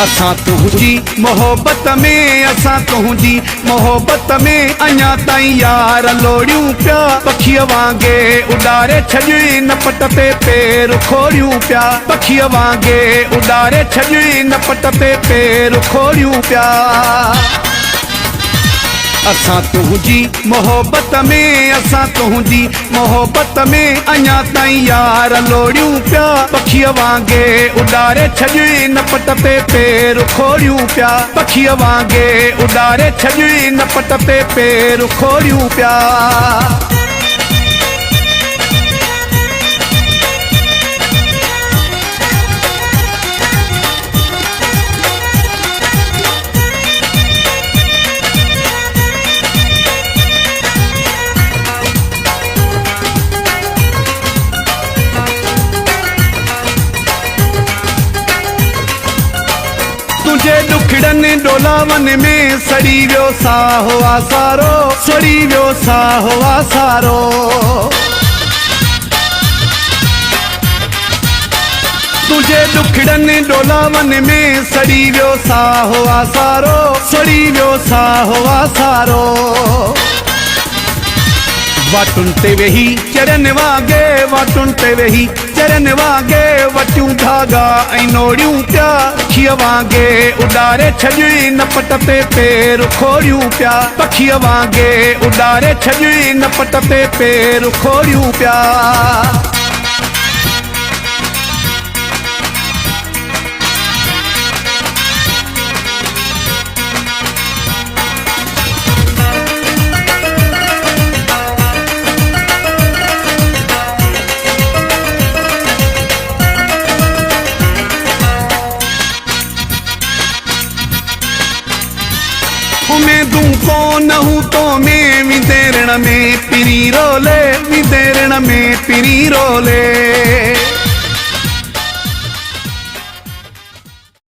असां तुझी मोहब्बत में, असां तुझी मोहब्बत में अञा ताईं यार लोड़ियूं पिया। पखीअ वांगे उॾारे छॾी न पट ते पेर खोड़ियूं पिया। पखीअ वांगे उॾारे छॾी न पट ते पेर खोड़ियूं पिया। असां तुझी मोहब्बत में, असां तुझी मोहब्बत में अञा ताईं यार लोड़ियूं पिया। पखीअ वांगे उॾारे छॾी न पट ते पेर खोड़ियूं पिया। पखीअ वांगे उॾारे छॾी न पट ते पेर खोड़ियूं पिया। तुझे दुखड़नि डोलावन में सड़ी वियो साहो आसारो, सड़ी वियो साहो आसारो। तुझे दुखड़नि डोलावन में सड़ी वियो साहो आसारो, सड़ी वियो साहो आसारो। वाटुनि ते वेही चरन वांगे, वाटुनि ते वेही चरन वांगे वटियूं धागा ऐं नोड़ियूं पिया। पखीअ वांगे उॾारे छॾी न पट ते पेर खोड़ियूं पिया। पखीअ वांगे उॾारे छॾी न पट ते पेर खोड़ियूं पिया। उमेदूं कोन हूं तो में विदेरण में पिरी रोले, विदेरण में पिरी रोले।